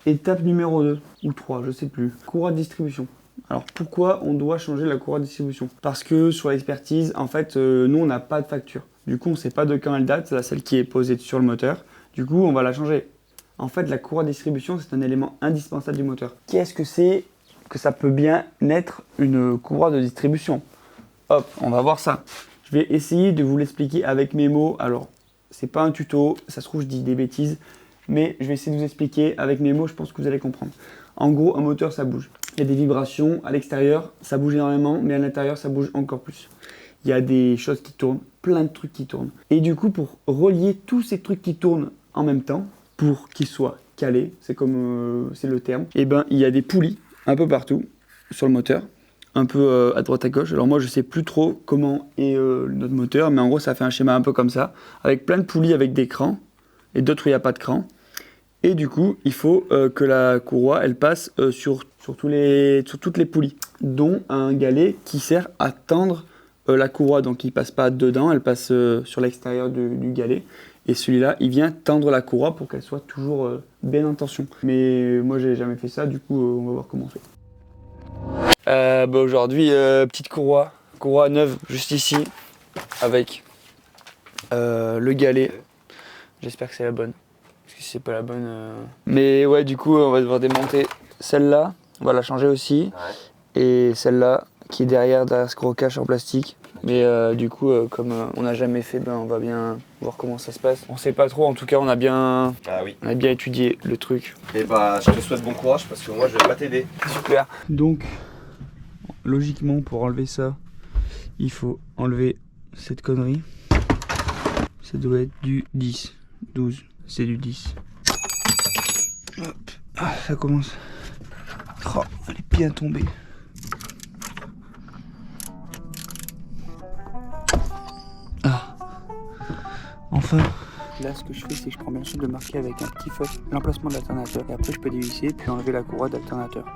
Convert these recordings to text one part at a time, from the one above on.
Étape numéro 2 ou 3, je sais plus. Courroie de distribution. Alors pourquoi on doit changer la courroie de distribution? Parce que sur l'expertise, en fait, nous on n'a pas de facture. Du coup, on ne sait pas de quand elle date, c'est celle qui est posée sur le moteur. Du coup, on va la changer. En fait, la courroie de distribution, c'est un élément indispensable du moteur. Qu'est-ce que c'est que ça peut bien être une courroie de distribution? Hop, on va voir ça. Je vais essayer de vous l'expliquer avec mes mots. Alors, c'est pas un tuto, ça se trouve, je dis des bêtises. Mais je vais essayer de vous expliquer avec mes mots, je pense que vous allez comprendre. En gros, un moteur, ça bouge. Il y a des vibrations à l'extérieur, ça bouge énormément, mais à l'intérieur, ça bouge encore plus. Il y a des choses qui tournent, plein de trucs qui tournent. Et du coup, pour relier tous ces trucs qui tournent en même temps, pour qu'ils soient calés, c'est comme c'est le terme, et ben il y a des poulies un peu partout sur le moteur, un peu à droite à gauche. Alors moi, je sais plus trop comment est notre moteur, mais en gros, ça fait un schéma un peu comme ça, avec plein de poulies avec des crans, et d'autres où il n'y a pas de cran. Et du coup, il faut que la courroie, elle passe sur toutes les poulies, dont un galet qui sert à tendre la courroie. Donc, il ne passe pas dedans, elle passe sur l'extérieur du galet. Et celui-là, il vient tendre la courroie pour qu'elle soit toujours bien en tension. Mais moi, j'ai jamais fait ça, du coup, on va voir comment on fait. Aujourd'hui, petite courroie neuve, juste ici, avec le galet. J'espère que c'est la bonne. Parce que si c'est pas la bonne... Mais ouais, du coup, on va devoir démonter celle-là. On va la changer aussi. Ouais. Et celle-là, qui est derrière ce gros cache en plastique. Mais du coup, comme on n'a jamais fait, ben, on va bien voir comment ça se passe. On sait pas trop, en tout cas, on a bien étudié le truc. Et bah, je te souhaite bon courage parce que moi, je vais pas t'aider. Super. Donc, logiquement, pour enlever ça, il faut enlever cette connerie. Ça doit être du 10, 12. C'est du 10. Hop. Ah, ça commence. Oh, elle est bien tombée. Ah. Enfin. Là, ce que je fais, c'est que je prends bien sûr de marquer avec un petit feu l'emplacement de l'alternateur. Et après, je peux dévisser puis enlever la courroie d'alternateur.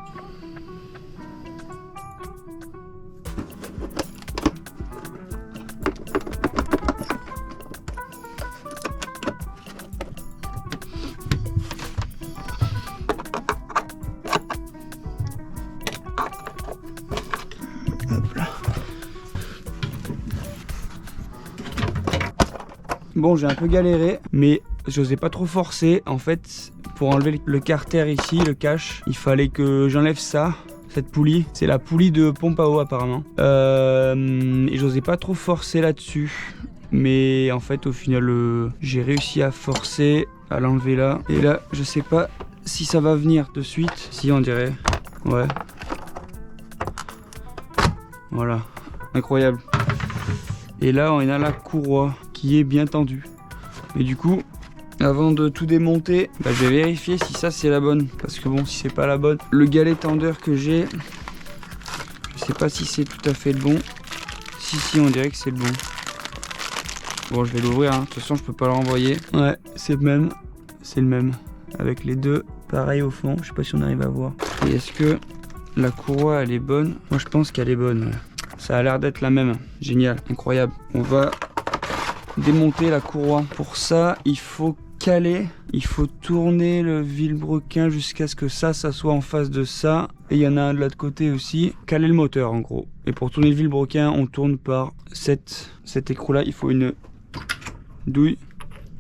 Bon, j'ai un peu galéré, mais j'osais pas trop forcer. En fait, pour enlever le carter ici, le cache, il fallait que j'enlève ça, cette poulie. C'est la poulie de pompe à eau apparemment. Et j'osais pas trop forcer là-dessus. Mais en fait, au final, j'ai réussi à forcer, à l'enlever là. Et là, je sais pas si ça va venir de suite. Si, on dirait. Ouais. Voilà. Incroyable. Et là, on a la courroie qui est bien tendue. Et du coup, avant de tout démonter, je vais vérifier si ça c'est la bonne. Parce que bon, si c'est pas la bonne, le galet tendeur que j'ai, je sais pas si c'est tout à fait le bon. Si, on dirait que c'est le bon. Bon, je vais l'ouvrir, hein. De toute façon, je peux pas le renvoyer. Ouais, c'est le même. C'est le même. Avec les deux, pareil au fond. Je sais pas si on arrive à voir. Et est-ce que la courroie, elle est bonne? Moi, je pense qu'elle est bonne. Ouais. Ça a l'air d'être la même. Génial, incroyable. On va démonter la courroie. Pour ça, il faut caler, il faut tourner le vilebrequin jusqu'à ce que ça soit en face de ça. Et il y en a un de l'autre côté aussi. Caler le moteur en gros. Et pour tourner le vilebrequin, on tourne par cet écrou-là. Il faut une douille.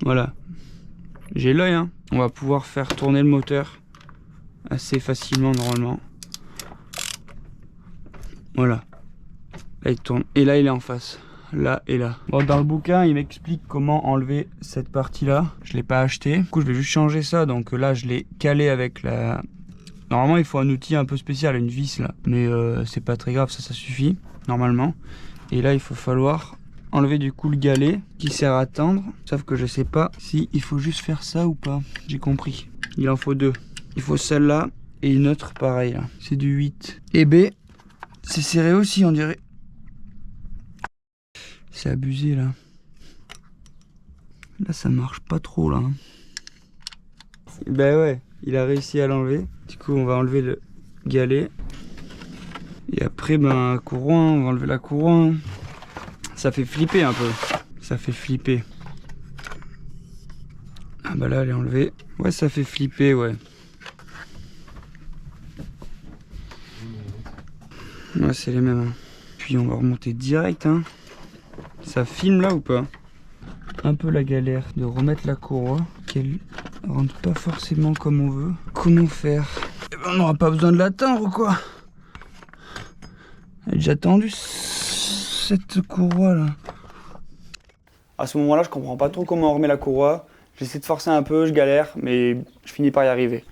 Voilà. J'ai l'œil, hein. On va pouvoir faire tourner le moteur assez facilement normalement. Voilà. Là, il tourne. Et là, il est en face. Là et là. Bon, dans le bouquin, il m'explique comment enlever cette partie-là. Je ne l'ai pas acheté. Du coup, je vais juste changer ça. Donc là, je l'ai calé avec la... Normalement, il faut un outil un peu spécial, une vis là. Mais c'est pas très grave, ça suffit, normalement. Et là, il faut falloir enlever du coup le galet qui sert à tendre. Sauf que je sais pas si il faut juste faire ça ou pas. J'ai compris. Il en faut deux. Il faut celle-là et une autre pareil là. C'est du 8. Et B, c'est serré aussi, on dirait. C'est abusé là. Là ça marche pas trop là. Ben ouais, il a réussi à l'enlever. Du coup on va enlever le galet. Et après courroie, on va enlever la courroie. Ça fait flipper un peu. Ça fait flipper. Ah bah là elle est enlevée. Ouais ça fait flipper ouais. Ouais, c'est les mêmes. Hein. Puis on va remonter direct. Hein. Ça filme là ou pas? Un peu la galère de remettre la courroie, qu'elle rentre pas forcément comme on veut. Comment faire? Eh ben, on n'aura pas besoin de l'attendre ou quoi? Elle est déjà tendue cette courroie là. À ce moment là, je comprends pas trop comment on remet la courroie. J'essaie de forcer un peu, je galère, mais je finis par y arriver.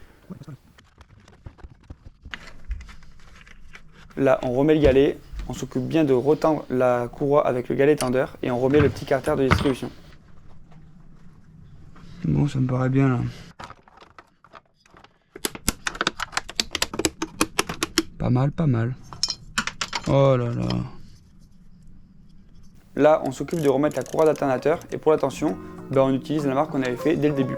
Là, on remet le galet. On s'occupe bien de retendre la courroie avec le galet tendeur et on remet le petit carter de distribution. Bon, ça me paraît bien là. Pas mal, pas mal. Oh là là. Là, on s'occupe de remettre la courroie d'alternateur et pour la tension, on utilise la marque qu'on avait fait dès le début.